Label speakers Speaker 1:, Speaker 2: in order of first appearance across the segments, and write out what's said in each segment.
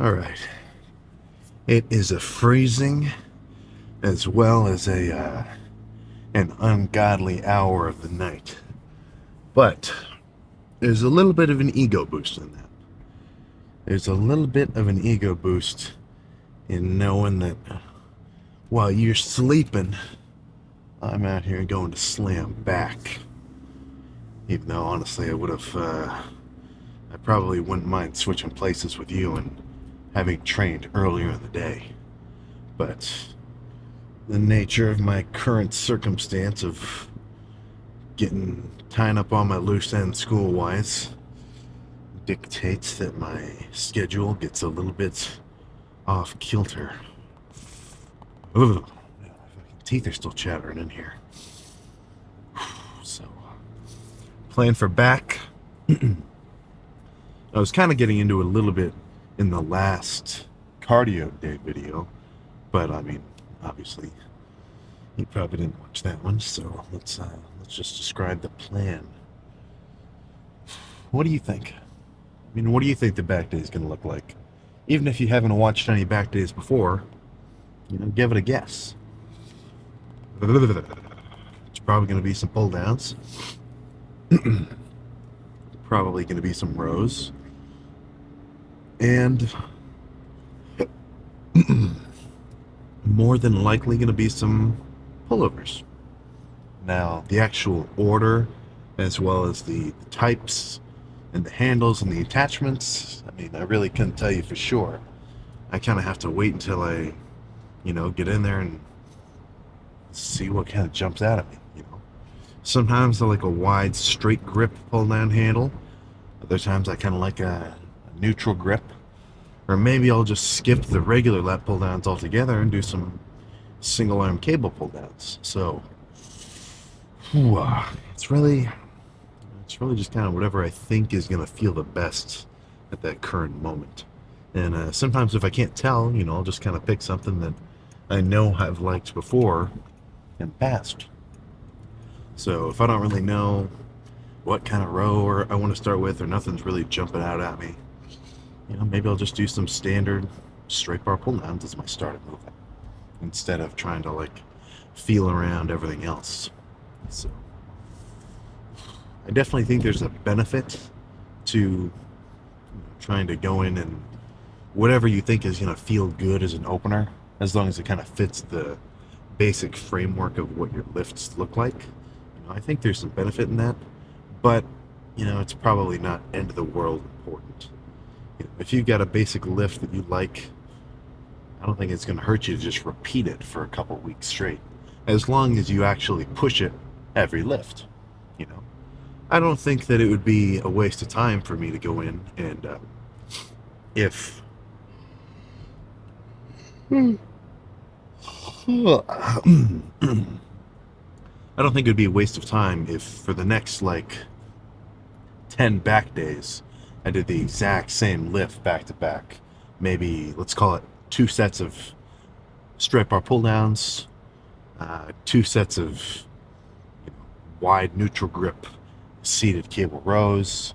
Speaker 1: All right. It is a freezing as well as an ungodly hour of the night. But there's a little bit of an ego boost in that. There's a little bit of an ego boost in knowing that while you're sleeping, I'm out here going to slam back. Even though honestly I probably wouldn't mind switching places with you and having trained earlier in the day. But the nature of my current circumstance of getting tying up on my loose end school wise dictates that my schedule gets a little bit off kilter. Ugh, my teeth are still chattering in here. So, plan for back. I was kind of getting into it a little bit in the last cardio day video, but I mean, obviously, you probably didn't watch that one. So let's just describe the plan. What do you think? I mean, what do you think the back day is going to look like? Even if you haven't watched any back days before, give it a guess. It's probably going to be some pull downs. Probably going to be some rows. And more than likely going to be some pullovers. Now, the actual order, as well as the types and the handles and the attachments, I mean, I really couldn't tell you for sure. I kind of have to wait until I, get in there and see what kind of jumps out at me. Sometimes I like a wide, straight grip pull-down handle. Other times I kind of like a neutral grip. Or maybe I'll just skip the regular lat pull-downs altogether and do some single-arm cable pull-downs. So, it's really just kind of whatever I think is going to feel the best at that current moment. And sometimes if I can't tell, I'll just kind of pick something that I know I've liked before in the past. So if I don't really know what kind of row I want to start with, or nothing's really jumping out at me, maybe I'll just do some standard straight bar pull downs as my starting movement instead of trying to feel around everything else. So I definitely think there's a benefit to trying to go in and whatever you think is going to feel good as an opener, as long as it kind of fits the basic framework of what your lifts look like. I think there's some benefit in that, but it's probably not end of the world important. If you've got a basic lift that you like, I don't think it's going to hurt you to just repeat it for a couple weeks straight, as long as you actually push it every lift. I don't think that it would be a waste of time for me to go in and if I don't think it would be a waste of time if for the next 10 back days I did the exact same lift back to back. Maybe let's call it 2 sets of straight bar pull downs, 2 sets of wide neutral grip seated cable rows,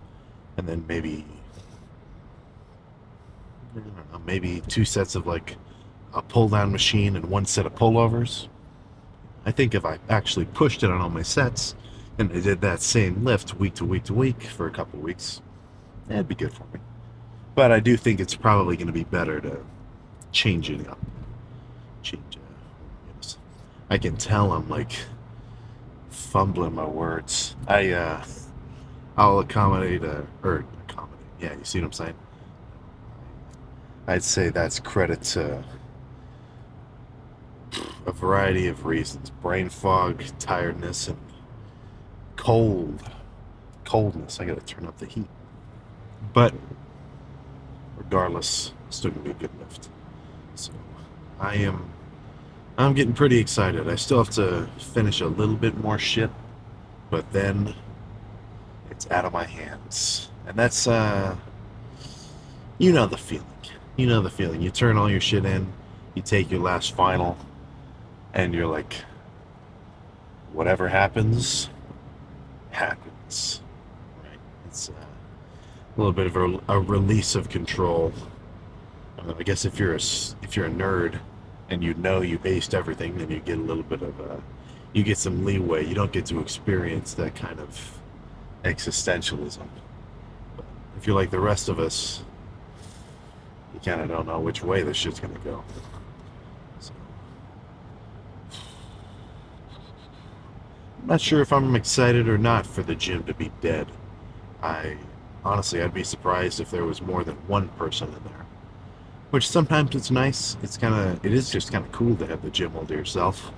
Speaker 1: and then maybe I don't know, maybe 2 sets of a pull down machine and 1 set of pullovers. I think if I actually pushed it on all my sets and I did that same lift week to week to week for a couple weeks, that'd be good for me. But I do think it's probably going to be better to change it up. Yes. I can tell I'm fumbling my words. I'll accommodate. Yeah, you see what I'm saying? I'd say that's credit to a variety of reasons: brain fog, tiredness, and coldness. I gotta turn up the heat. But regardless, it's still gonna be a good lift. So I'm getting pretty excited. I still have to finish a little bit more shit, but then it's out of my hands. And that's you know the feeling. You know the feeling. You turn all your shit in, you take your last final, and you're like, whatever happens, happens. Right? It's a little bit of a release of control. I guess if you're if you're a nerd and you know you aced everything, then you get a little bit of you get some leeway. You don't get to experience that kind of existentialism. But if you're like the rest of us, you kind of don't know which way this shit's gonna go. So, I'm not sure if I'm excited or not for the gym to be dead. I honestly, I'd be surprised if there was more than one person in there. Which sometimes it's nice. It is just kind of cool to have the gym all to yourself.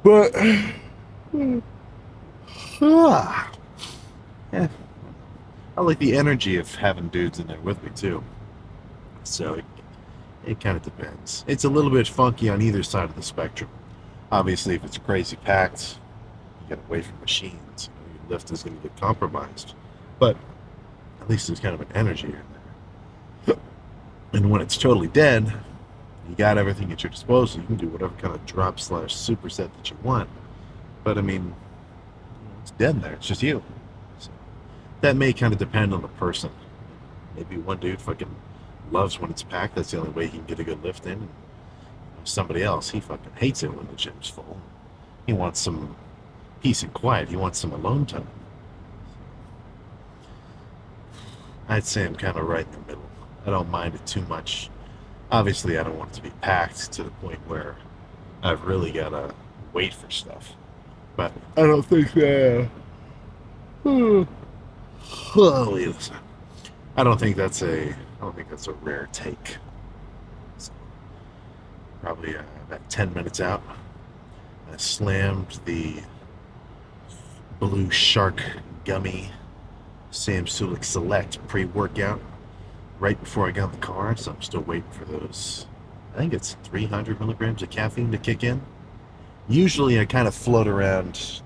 Speaker 1: But, yeah, I like the energy of having dudes in there with me too. So it kind of depends. It's a little bit funky on either side of the spectrum. Obviously, if it's crazy packed, you get away from machines. Your lift is going to get compromised. But at least there's kind of an energy in there. And when it's totally dead, you got everything at your disposal. You can do whatever kind of drop / superset that you want. But I mean, it's dead there. It's just you. So that may kind of depend on the person. Maybe one dude fucking loves when it's packed. That's the only way he can get a good lift in. And somebody else, he fucking hates it when the gym's full. He wants some peace and quiet. He wants some alone time. I'd say I'm kind of right in the middle. I don't mind it too much. Obviously, I don't want it to be packed to the point where I've really got to wait for stuff. But I don't think that... I don't think that's a rare take. So, probably about 10 minutes out, I slammed the Blue Shark Gummy Sam Sulek Select pre-workout right before I got in the car, so I'm still waiting for those. I think it's 300 milligrams of caffeine to kick in. Usually I kind of float around just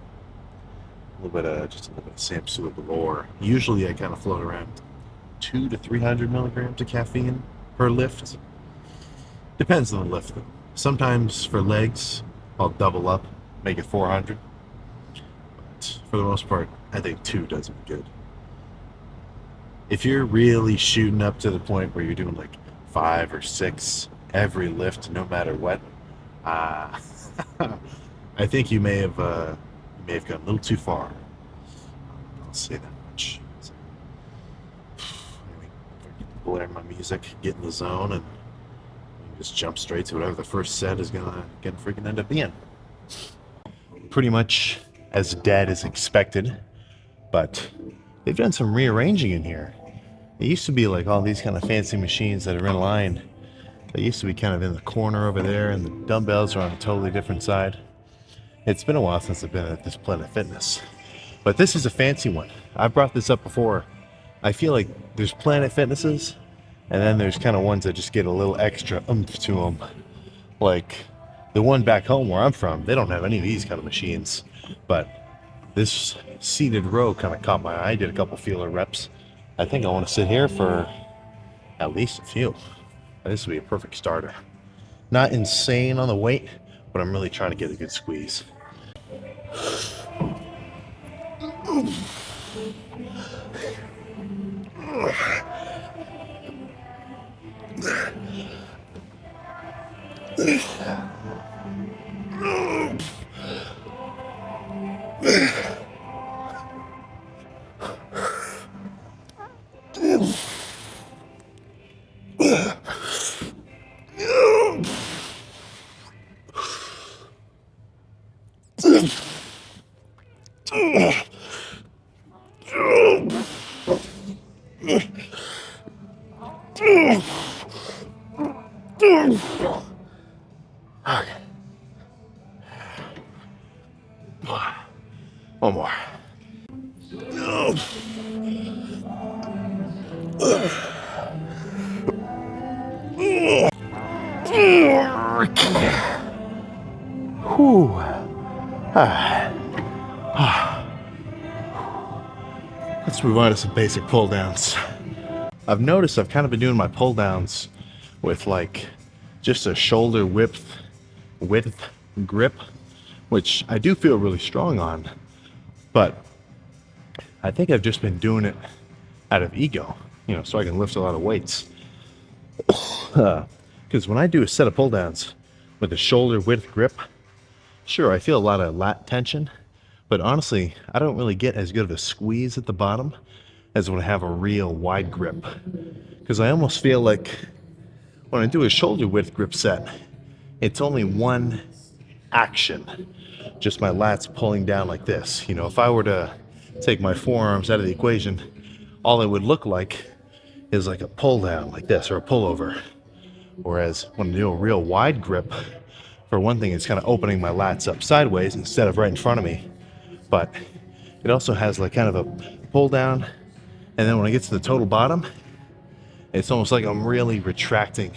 Speaker 1: a little bit of Sam Sulek galore. Usually I kind of float around 200 to 300 milligrams of caffeine per lift. Depends on the lift. Sometimes for legs, I'll double up, make it 400. But for the most part, I think 2 does me good. If you're really shooting up to the point where you're doing like 5 or 6 every lift, no matter what, I think you may have gone a little too far. I'll say that much. So, blare my music, get in the zone, and just jump straight to whatever the first set is gonna freaking end up being. Pretty much as dead as expected, but they've done some rearranging in here. It used to be like all these kind of fancy machines that are in line. They used to be kind of in the corner over there, and the dumbbells are on a totally different side. It's been a while since I've been at this Planet Fitness, but this is a fancy one. I've brought this up before. I feel like there's Planet Fitnesses, and then there's kind of ones that just get a little extra oomph to them. Like the one back home where I'm from, they don't have any of these kind of machines, but this seated row kind of caught my eye. Did a couple feeler reps. I think I want to sit here for at least a few. This would be a perfect starter. Not insane on the weight, but I'm really trying to get a good squeeze. Okay. One more. Whew. Let's move on to some basic pull downs. I've noticed I've kind of been doing my pull downs with like just a shoulder width grip, which I do feel really strong on, but I think I've just been doing it out of ego, so I can lift a lot of weights. Because when I do a set of pull downs with a shoulder width grip, sure, I feel a lot of lat tension, but honestly, I don't really get as good of a squeeze at the bottom as when I have a real wide grip. Because I almost feel like when I do a shoulder width grip set, it's only one action, just my lats pulling down like this. You know, if I were to take my forearms out of the equation, all it would look like is like a pull down like this or a pullover. Whereas when I do a real wide grip, for one thing, it's kind of opening my lats up sideways instead of right in front of me. But it also has like kind of a pull down. And then when I get to the total bottom, it's almost like I'm really retracting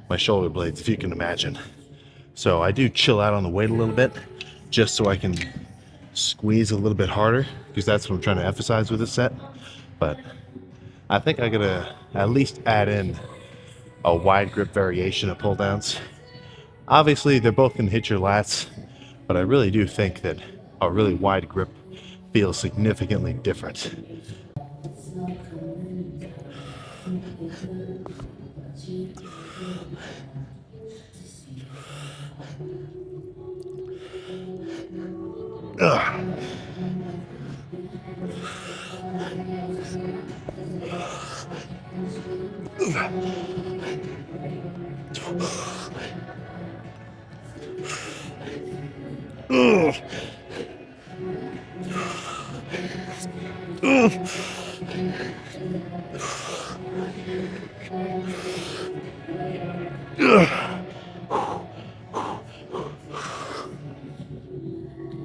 Speaker 1: my shoulder blades, if you can imagine. So I do chill out on the weight a little bit just so I can squeeze a little bit harder, because that's what I'm trying to emphasize with this set. But I think I gotta at least add in a wide grip variation of pull downs. Obviously, they're both gonna hit your lats, but I really do think that a really wide grip feels significantly different. Ugh. Ugh. Ugh.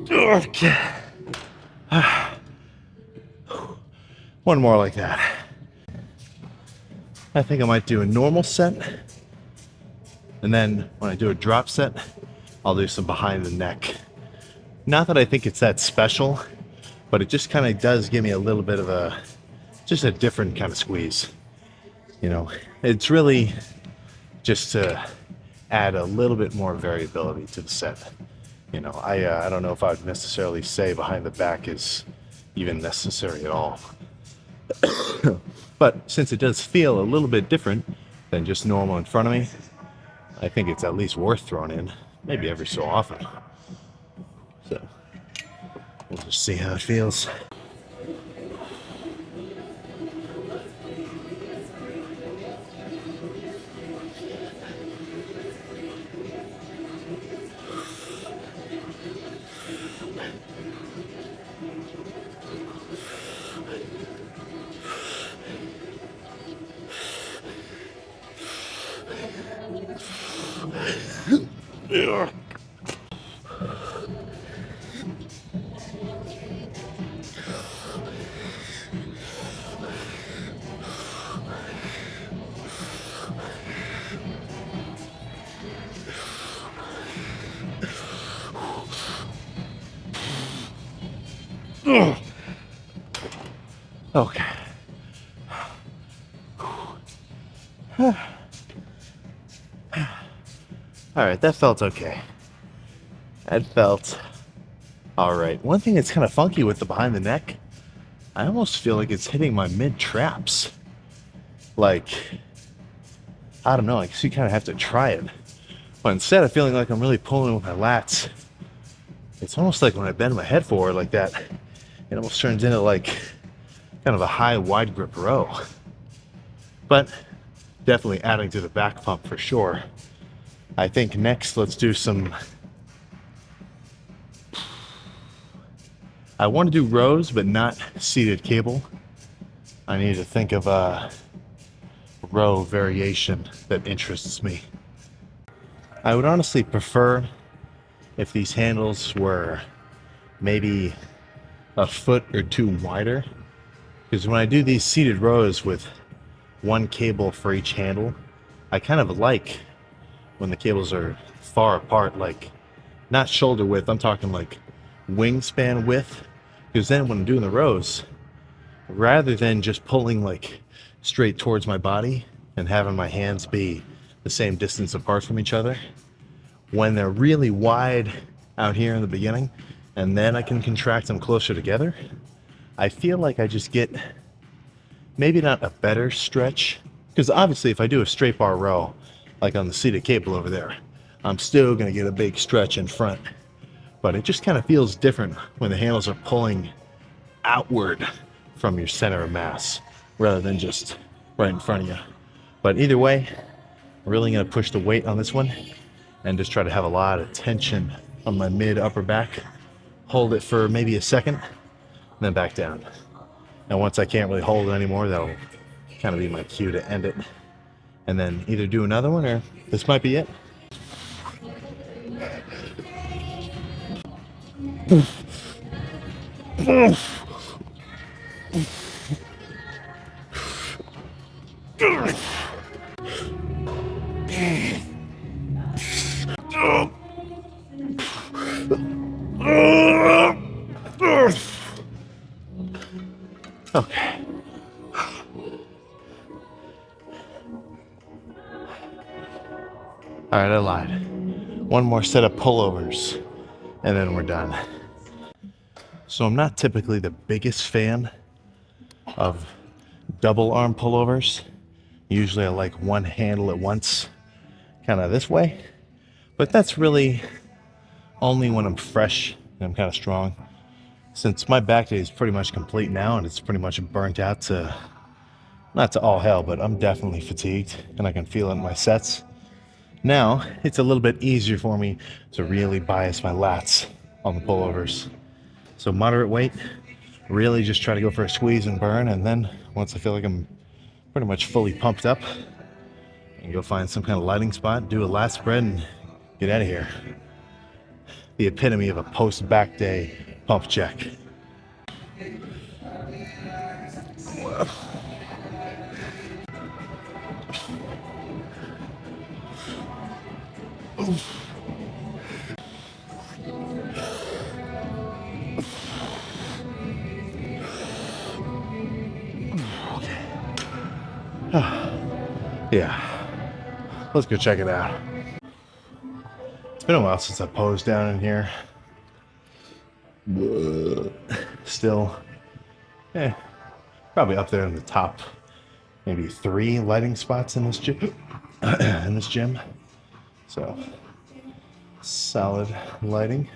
Speaker 1: Okay. One more like that. I think I might do a normal set, and then when I do a drop set, I'll do some behind the neck. Not that I think it's that special, but it just kind of does give me a little bit of just a different kind of squeeze. You know, it's really just to add a little bit more variability to the set. You know, I don't know if I would necessarily say behind the back is even necessary at all. But since it does feel a little bit different than just normal in front of me, I think it's at least worth throwing in, maybe every so often. So we'll just see how it feels. Yeah. Okay. All right, that felt okay. That felt all right. One thing that's kind of funky with the behind the neck, I almost feel like it's hitting my mid traps. Like, I don't know, I guess you kind of have to try it. But instead of feeling like I'm really pulling with my lats, it's almost like when I bend my head forward like that, it almost turns into like kind of a high wide grip row. But definitely adding to the back pump for sure. I think next let's do some, I want to do rows but not seated cable. I need to think of a row variation that interests me. I would honestly prefer if these handles were maybe a foot or two wider, because when I do these seated rows with one cable for each handle, I kind of like when the cables are far apart, like not shoulder width, I'm talking like wingspan width, because then when I'm doing the rows, rather than just pulling like straight towards my body and having my hands be the same distance apart from each other, when they're really wide out here in the beginning and then I can contract them closer together, I feel like I just get maybe not a better stretch Because obviously if I do a straight bar row, like on the seated cable over there, I'm still going to get a big stretch in front. But it just kind of feels different when the handles are pulling outward from your center of mass rather than just right in front of you. But either way, I'm really going to push the weight on this one and just try to have a lot of tension on my mid upper back. Hold it for maybe a second and then back down. And once I can't really hold it anymore, that'll kind of be my cue to end it. And then either do another one or this might be it. Okay. All right, I lied. One more set of pullovers, and then we're done. So I'm not typically the biggest fan of double arm pullovers. Usually I like one handle at once, kind of this way. But that's really only when I'm fresh and I'm kind of strong. Since my back day is pretty much complete now and it's pretty much burnt out to, not to all hell, but I'm definitely fatigued and I can feel it in my sets. Now, it's a little bit easier for me to really bias my lats on the pullovers. So moderate weight, really just try to go for a squeeze and burn, and then once I feel like I'm pretty much fully pumped up, I can go find some kind of lighting spot, do a lat spread, and get out of here. The epitome of a post-back day pump check. Yeah, let's go check it out. It's been a while since I posed down in here. Still, probably up there in the top, maybe 3 lighting spots in this gym. So, solid lighting,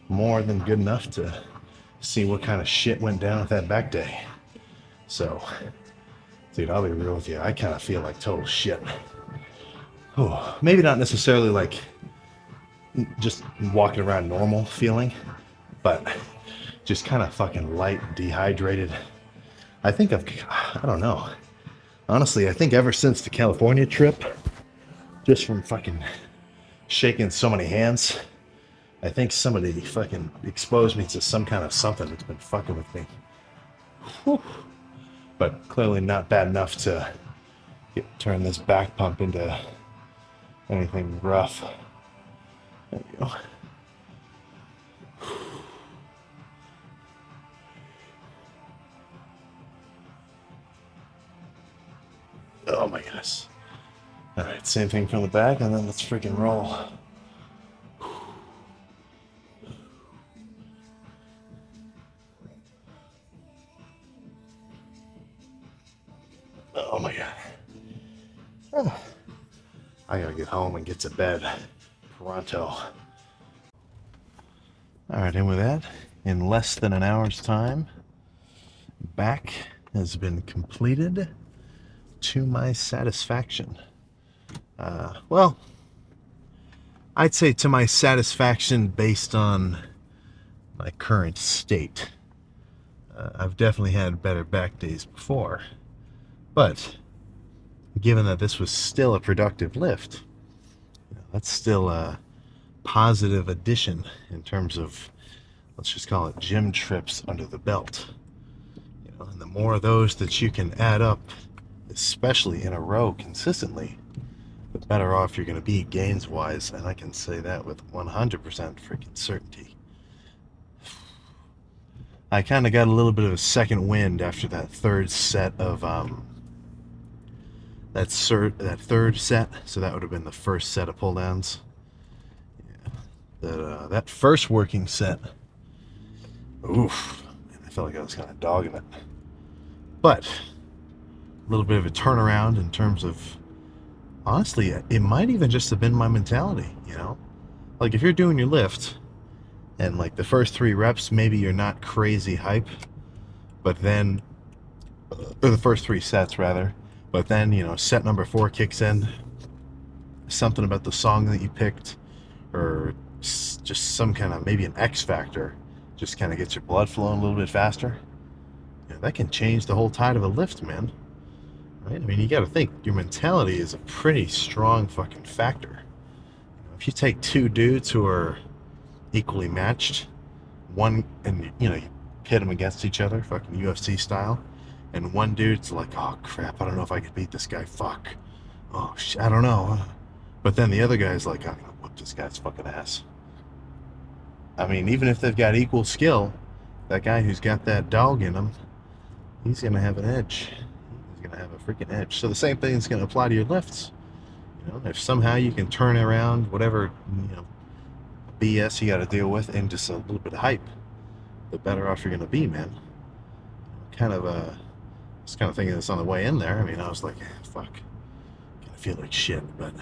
Speaker 1: more than good enough to see what kind of shit went down with that back day. So, dude, I'll be real with you. I kind of feel like total shit. Oh, maybe not necessarily like just walking around normal feeling, but just kind of fucking light, dehydrated. I don't know. Honestly, I think ever since the California trip, just from fucking shaking so many hands, I think somebody fucking exposed me to some kind of something that's been fucking with me. Whew. But clearly not bad enough to turn this back pump into anything rough. There we go. Oh my goodness. All right, same thing from the back, and then let's freaking roll. Oh my god. Oh. I gotta get home and get to bed pronto. All right, and with that, in less than an hour's time, back has been completed to my satisfaction. Well, I'd say to my satisfaction based on my current state. I've definitely had better back days before, but given that this was still a productive lift, that's still a positive addition in terms of, let's just call it gym trips under the belt. And the more of those that you can add up, especially in a row consistently, the better off you're going to be gains wise, and I can say that with 100% freaking certainty. I kind of got a little bit of a second wind after that third set of that third set, so that would have been the first set of pull downs. Yeah. That first working set, oof, man, I felt like I was kind of dogging it. But a little bit of a turnaround in terms of, honestly, it might even just have been my mentality, you know? Like if you're doing your lift and like the first 3 reps, maybe you're not crazy hype, but then, or the first 3 sets rather, but then, set number 4 kicks in, something about the song that you picked, or just some kind of, maybe an X factor, just kind of gets your blood flowing a little bit faster. That can change the whole tide of a lift, man. Right? I mean, you got to think your mentality is a pretty strong fucking factor. If you take 2 dudes who are equally matched, one, and you pit them against each other, fucking UFC style, and one dude's like, oh crap, I don't know if I could beat this guy. Fuck. Oh shit, I don't know. But then the other guy's like, I'm gonna whoop this guy's fucking ass. I mean, even if they've got equal skill, that guy who's got that dog in him, he's gonna have an edge. He's gonna have a freaking edge. So the same thing is gonna apply to your lifts. If somehow you can turn around whatever BS you got to deal with and just a little bit of hype, the better off you're gonna be, man. Kind of just kind of thinking this on the way in there. I mean, I was like, fuck, gonna feel like shit, but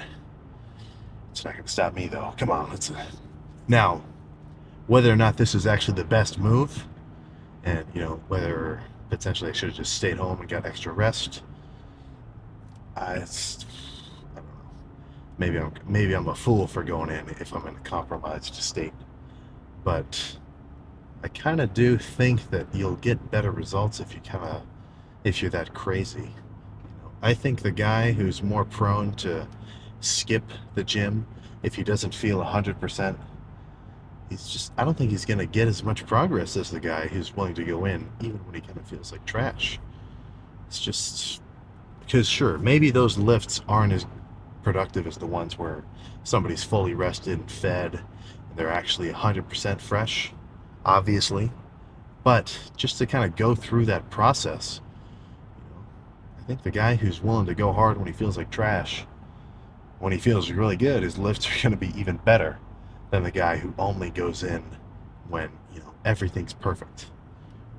Speaker 1: it's not gonna stop me though. Come on, let's. Now, whether or not this is actually the best move, and whether potentially I should have just stayed home and got extra rest, I don't know. Maybe I'm a fool for going in if I'm in a compromised state, but I kind of do think that you'll get better results if you're that crazy. I think the guy who's more prone to skip the gym if he doesn't feel 100%, I don't think he's going to get as much progress as the guy who's willing to go in even when he kind of feels like trash. It's just because, sure, maybe those lifts aren't as productive as the ones where somebody's fully rested and fed and they're actually 100% fresh, obviously. But just to kind of go through that process, I think the guy who's willing to go hard when he feels like trash, when he feels really good, his lifts are going to be even better than the guy who only goes in when everything's perfect.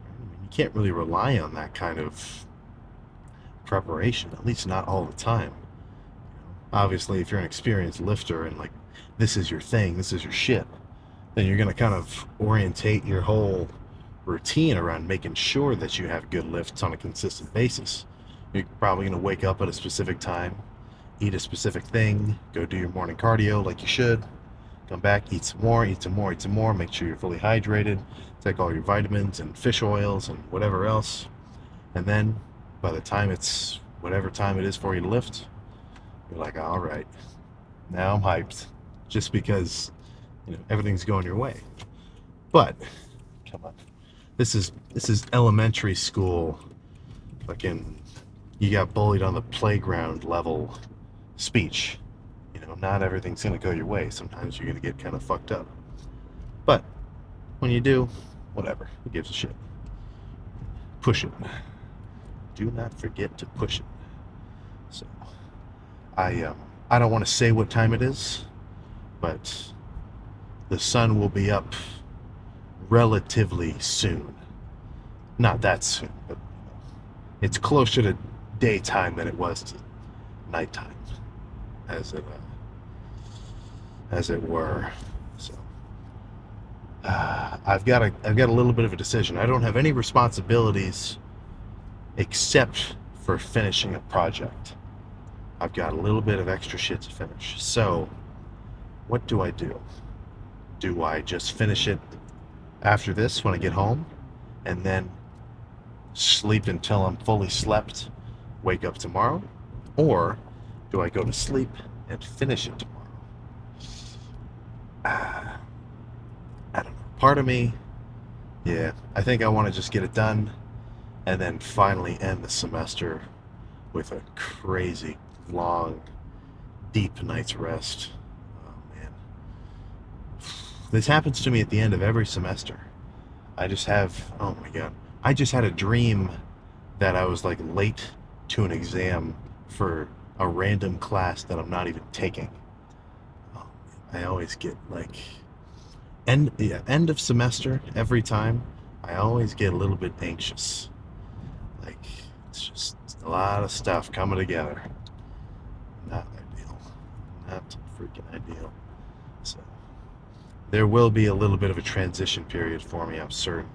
Speaker 1: I mean, you can't really rely on that kind of preparation, at least not all the time. Obviously, if you're an experienced lifter and like this is your thing, this is your shit, then you're going to kind of orientate your whole routine around making sure that you have good lifts on a consistent basis. You're probably going to wake up at a specific time, eat a specific thing, go do your morning cardio like you should, come back, eat some more, make sure you're fully hydrated, take all your vitamins and fish oils and whatever else. And then by the time it's whatever time it is for you to lift, you're like, all right, now I'm hyped, just because everything's going your way. But come on, this is elementary school, fucking, you got bullied on the playground level speech. Not everything's gonna go your way. Sometimes you're gonna get kind of fucked up. But when you do, whatever. Who gives a shit? Push it. Do not forget to push it. So I don't want to say what time it is, but the sun will be up relatively soon. Not that soon, but it's closer to daytime than it was to nighttime, as it were. So I've got a little bit of a decision. I don't have any responsibilities except for finishing a project. I've got a little bit of extra shit to finish. So what do? Do I just finish it after this when I get home and then sleep until I'm fully slept, wake up tomorrow? Or do I go to sleep and finish it tomorrow? I don't know. Part of me, yeah, I think I want to just get it done and then finally end the semester with a crazy, long, deep night's rest. Oh, man. This happens to me at the end of every semester. Oh my God. I just had a dream that I was like late to an exam for a random class that I'm not even taking. I always get like end of semester every time. I always get a little bit anxious. Like it's just A lot of stuff coming together. Not ideal. Not freaking ideal. So there will be a little bit of a transition period for me, I'm certain.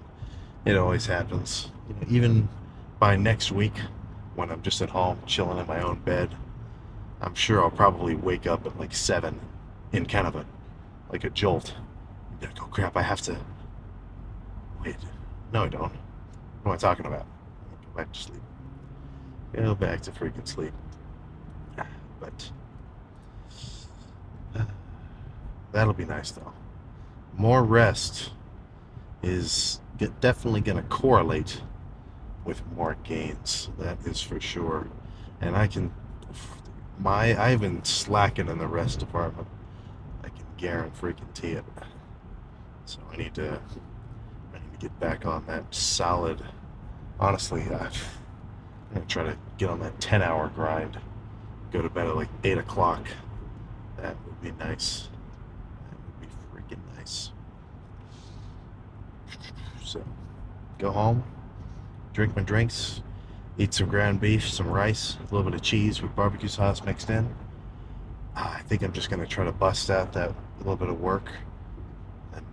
Speaker 1: It always happens. You know, even by next week, when I'm just at home chilling in my own bed, I'm sure I'll probably wake up at like 7 in kind of a like a jolt. I'm like, oh crap, I have to wait. No, I don't. What am I talking about? Go back to sleep. Go back to freaking sleep. But that'll be nice though. More rest is definitely going to correlate with more gains. That is for sure. And I've been slacking in the rest department. I can guarantee it. So I need to get back on that solid. Honestly, I'm gonna try to get on that 10-hour grind. Go to bed at like 8 o'clock. That would be nice. That would be freaking nice. So, go home, drink my drinks, eat some ground beef, some rice, a little bit of cheese with barbecue sauce mixed in. I think I'm just gonna try to bust out that little bit of work and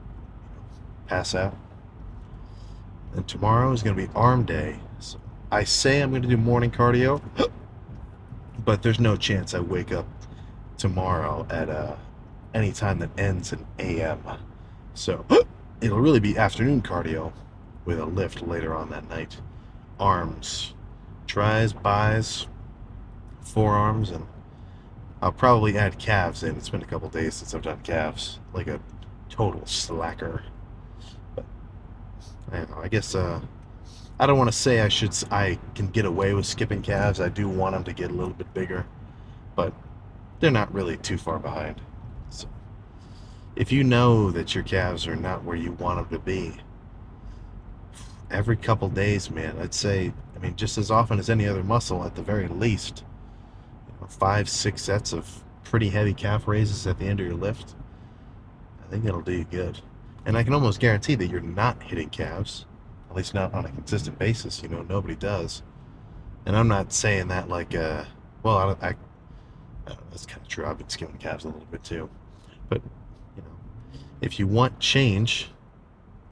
Speaker 1: pass out. And tomorrow is gonna be arm day. So I say I'm gonna do morning cardio, but there's no chance I wake up tomorrow at any time that ends in AM. So it'll really be afternoon cardio with a lift later on that night. Arms, tries, buys, forearms, and I'll probably add calves in. It's been a couple days since I've done calves, like a total slacker. But I don't know. I guess I don't want to say I can get away with skipping calves. I do want them to get a little bit bigger, but they're not really too far behind. So if you know that your calves are not where you want them to be, every couple days, man, I'd say, I mean, just as often as any other muscle, at the very least, 5, 6 sets of pretty heavy calf raises at the end of your lift. I think it'll do you good. And I can almost guarantee that you're not hitting calves, at least not on a consistent basis. Nobody does. And I'm not saying that like, well, I don't know, that's kind of true. I've been skipping calves a little bit too. But, if you want change,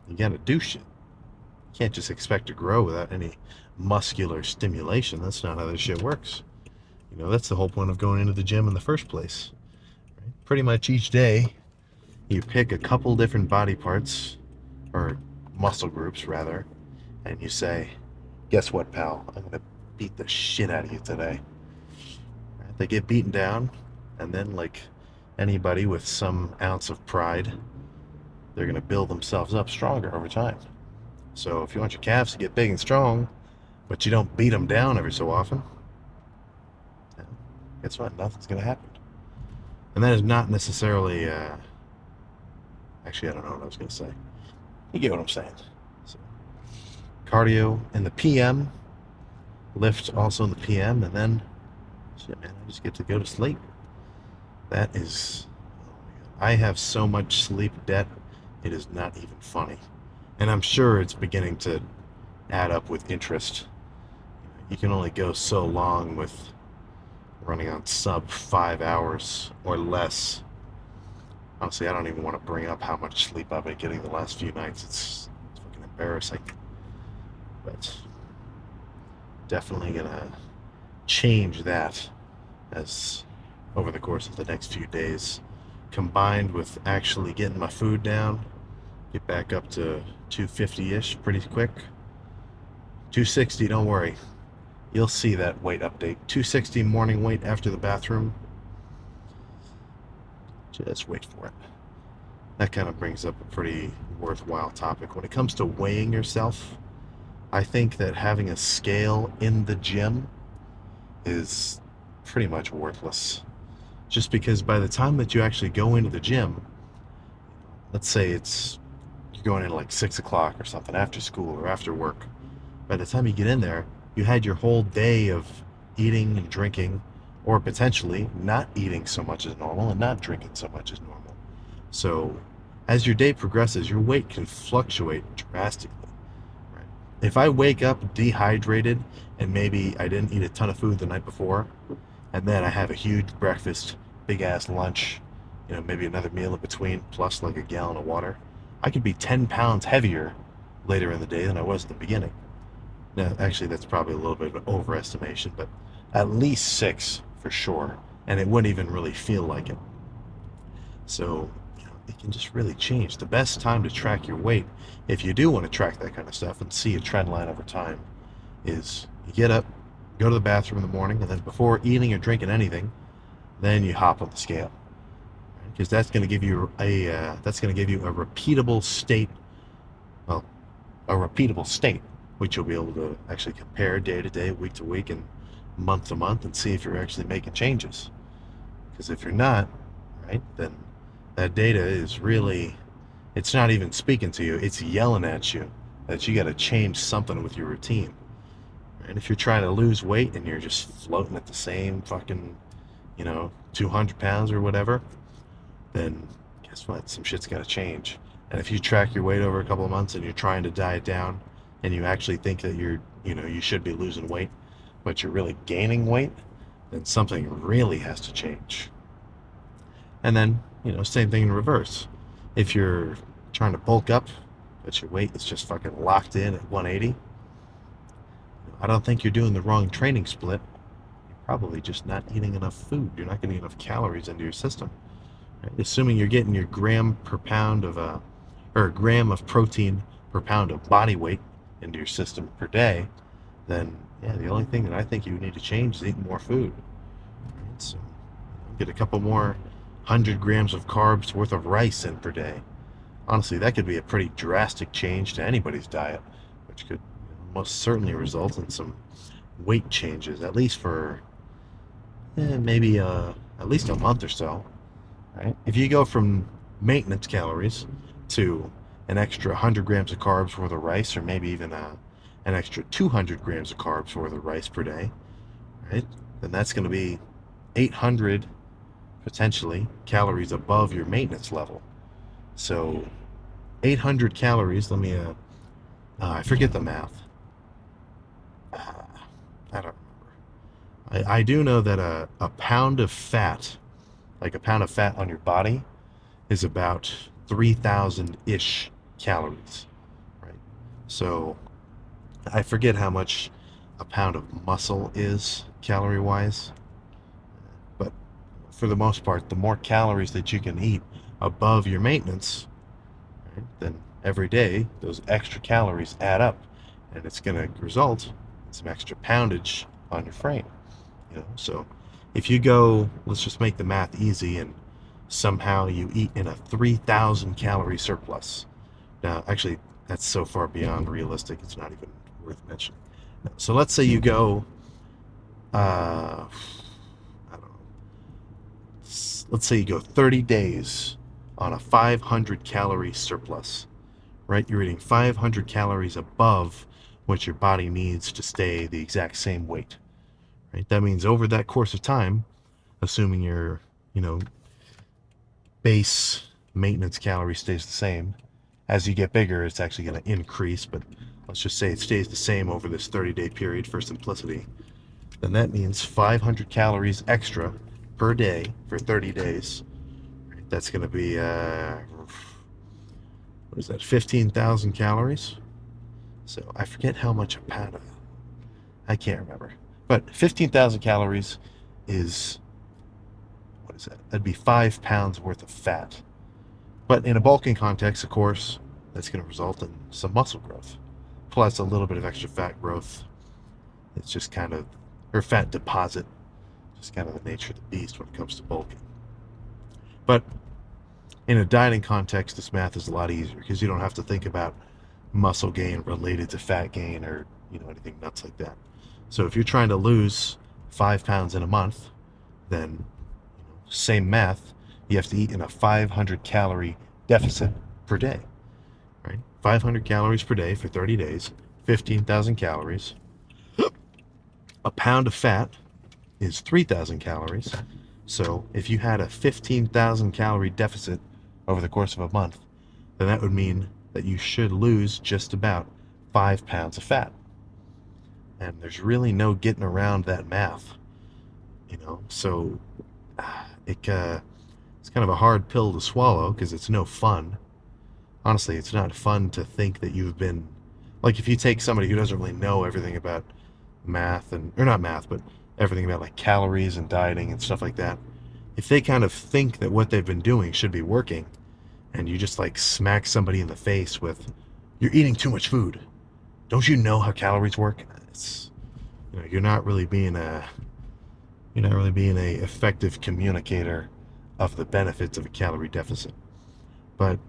Speaker 1: you gotta do shit. You can't just expect to grow without any muscular stimulation. That's not how this shit works. That's the whole point of going into the gym in the first place. Right? Pretty much each day, you pick a couple different body parts, or muscle groups rather, and you say, guess what, pal? I'm gonna beat the shit out of you today. Right? They get beaten down, and then, like anybody with some ounce of pride, they're gonna build themselves up stronger over time. So if you want your calves to get big and strong, but you don't beat them down every so often, guess what? Nothing's going to happen. And that is not necessarily, actually, I don't know what I was going to say. You get what I'm saying. So, cardio in the PM, lift also in the PM, and then, shit, man, I just get to go to sleep. That is, I have so much sleep debt, it is not even funny. And I'm sure it's beginning to add up with interest. You can only go so long with running on sub 5 hours or less. Honestly, I don't even want to bring up how much sleep I've been getting the last few nights. It's fucking embarrassing. But definitely gonna change that as over the course of the next few days, combined with actually getting my food down, get back up to 250-ish pretty quick. 260, don't worry. You'll see that weight update. 260 morning weight after the bathroom. Just wait for it. That kind of brings up a pretty worthwhile topic. When it comes to weighing yourself, I think that having a scale in the gym is pretty much worthless. Just because by the time that you actually go into the gym, let's say you're going in like 6 o'clock or something after school or after work. By the time you get in there, you had your whole day of eating and drinking, or potentially not eating so much as normal and not drinking so much as normal. So as your day progresses, your weight can fluctuate drastically. Right? if I wake up dehydrated and maybe I didn't eat a ton of food the night before, and then I have a huge breakfast, big ass lunch, maybe another meal in between, plus like a gallon of water, I could be 10 pounds heavier later in the day than I was at the beginning. Now, actually, that's probably a little bit of an overestimation, but at least 6 for sure, and it wouldn't even really feel like it. So, it can just really change. The best time to track your weight, if you do want to track that kind of stuff and see a trend line over time, is you get up, go to the bathroom in the morning, and then before eating or drinking anything, then you hop on the scale, because that's going to give you a repeatable state, well, a repeatable state, which you'll be able to actually compare day to day, week to week, and month to month, and see if you're actually making changes. Because if you're not, right, then that data is really, it's not even speaking to you, it's yelling at you that you got to change something with your routine. And if you're trying to lose weight and you're just floating at the same fucking, 200 pounds or whatever, then guess what? Some shit's got to change. And if you track your weight over a couple of months and you're trying to diet down and you actually think that you should be losing weight, but you're really gaining weight, then something really has to change. And then, same thing in reverse. If you're trying to bulk up, but your weight is just fucking locked in at 180, I don't think you're doing the wrong training split. You're probably just not eating enough food. You're not getting enough calories into your system. Right? Assuming you're getting your gram per pound of or a gram of protein per pound of body weight into your system per day, then yeah, the only thing that I think you need to change is eating more food. Right? So get a couple more 100 grams of carbs worth of rice in per day. Honestly, that could be a pretty drastic change to anybody's diet, which could most certainly result in some weight changes, at least for maybe at least a month or so. Right? If you go from maintenance calories to an extra 100 grams of carbs worth of rice, or maybe even an extra 200 grams of carbs worth of rice per day, right? Then that's going to be 800 potentially calories above your maintenance level. So 800 calories. Let me. I forget the math. I don't remember. I do know that a pound of fat, like a pound of fat on your body, is about 3,000 ish calories, right? So I forget how much a pound of muscle is calorie wise, but for the most part, the more calories that you can eat above your maintenance, right, then every day those extra calories add up, and it's going to result in some extra poundage on your frame. So if you go, let's just make the math easy, and somehow you eat in a 3,000 calorie surplus. Now, actually, that's so far beyond realistic, it's not even worth mentioning. So let's say you go, I don't know, let's say you go 30 days on a 500 calorie surplus, right? You're eating 500 calories above what your body needs to stay the exact same weight, right? That means over that course of time, assuming your, base maintenance calorie stays the same, as you get bigger, it's actually going to increase, but let's just say it stays the same over this 30-day period for simplicity. Then that means 500 calories extra per day for 30 days. That's going to be, what is that, 15,000 calories? So I forget how much a pound of, I can't remember. But 15,000 calories is, what is that? That'd be 5 pounds worth of fat. But in a bulking context, of course, that's going to result in some muscle growth, plus a little bit of extra fat growth. It's just kind of, or fat deposit, just kind of the nature of the beast when it comes to bulking. But in a dieting context, this math is a lot easier because you don't have to think about muscle gain related to fat gain or anything nuts like that. So if you're trying to lose 5 pounds in a month, then same math, you have to eat in a 500 calorie deficit per day, right? 500 calories per day for 30 days, 15,000 calories. A pound of fat is 3,000 calories. So if you had a 15,000 calorie deficit over the course of a month, then that would mean that you should lose just about 5 pounds of fat. And there's really no getting around that math, So it's kind of a hard pill to swallow because it's no fun. Honestly, it's not fun to think that you've been like if you take somebody who doesn't really know everything about math and or not math, but everything about like calories and dieting and stuff like that. If they kind of think that what they've been doing should be working, and you just like smack somebody in the face with, "You're eating too much food. Don't you know how calories work?" It's you're not really being a effective communicator of the benefits of a calorie deficit. But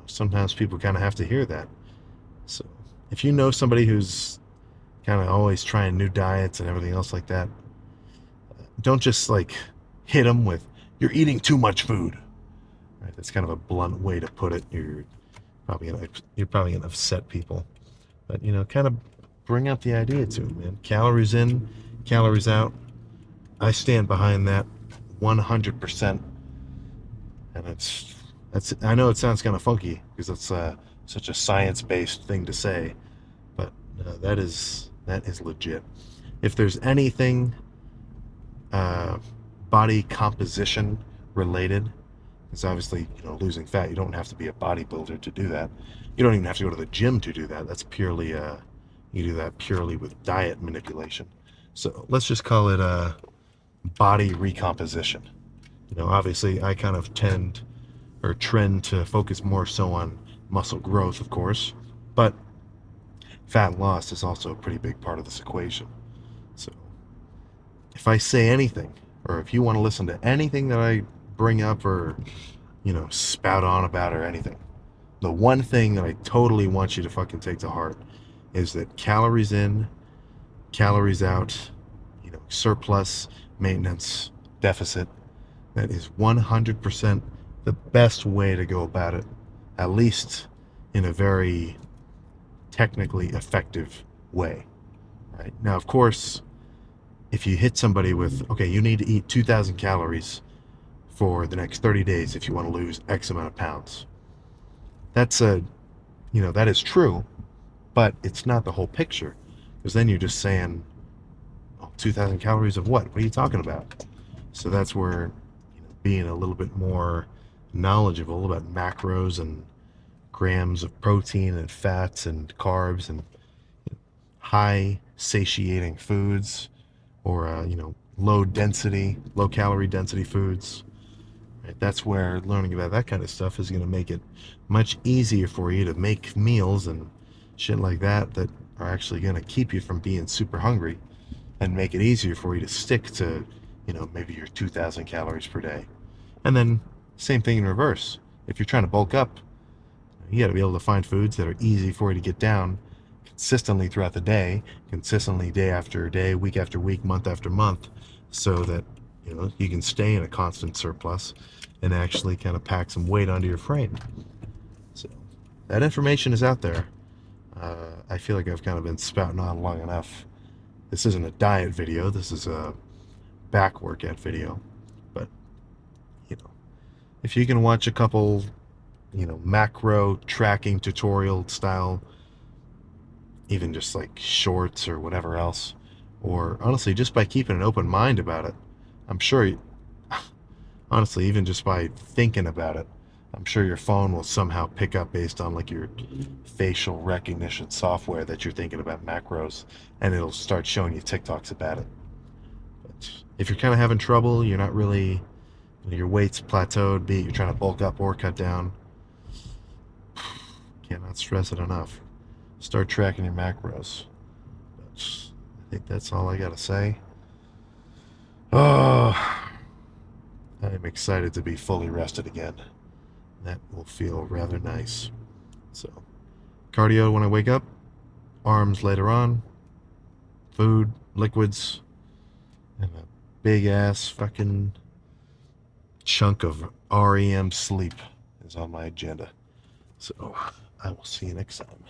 Speaker 1: sometimes people kind of have to hear that. So if you know somebody who's kind of always trying new diets and everything else like that, don't just like hit them with, "You're eating too much food." Right? That's kind of a blunt way to put it. You're probably gonna upset people. But kind of bring up the idea to them, man. Calories in, calories out. I stand behind that 100%. And that's I know it sounds kind of funky because it's such a science-based thing to say, but that is legit. If there's anything uh, body composition related, because obviously losing fat, you don't have to be a bodybuilder to do that. You don't even have to go to the gym to do that. That's purely you do that purely with diet manipulation. So let's just call it body recomposition. Obviously I kind of tend or trend to focus more so on muscle growth, of course, but fat loss is also a pretty big part of this equation. So if I say anything, or if you want to listen to anything that I bring up or, spout on about or anything, the one thing that I totally want you to fucking take to heart is that calories in, calories out, surplus, maintenance, deficit, that is 100% the best way to go about it, at least in a very technically effective way. Right? Now, of course, if you hit somebody with, okay, you need to eat 2,000 calories for the next 30 days if you want to lose X amount of pounds, that is true, but it's not the whole picture. Because then you're just saying, oh, 2,000 calories of what? What are you talking about? So that's where being a little bit more knowledgeable about macros and grams of protein and fats and carbs and high satiating foods or low calorie density foods. Right? That's where learning about that kind of stuff is going to make it much easier for you to make meals and shit like that are actually going to keep you from being super hungry and make it easier for you to stick to maybe your 2,000 calories per day. And then same thing in reverse. If you're trying to bulk up, you got to be able to find foods that are easy for you to get down consistently throughout the day, consistently day after day, week after week, month after month, so that you can stay in a constant surplus and actually kind of pack some weight onto your frame. So that information is out there. I feel like I've kind of been spouting on long enough. This isn't a diet video. This is a back workout video. But if you can watch a couple macro tracking tutorial style, even just like shorts or whatever else, or honestly just by keeping an open mind about it, I'm sure honestly even just by thinking about it, I'm sure your phone will somehow pick up based on like your facial recognition software that you're thinking about macros, and it'll start showing you TikToks about it. But if you're kind of having trouble, you're not really, your weight's plateaued, be it you're trying to bulk up or cut down, cannot stress it enough. Start tracking your macros. But I think that's all I gotta say. Oh, I'm excited to be fully rested again. That will feel rather nice. So, cardio when I wake up, arms later on, food, liquids, and a big ass fucking chunk of REM sleep is on my agenda. So, I will see you next time.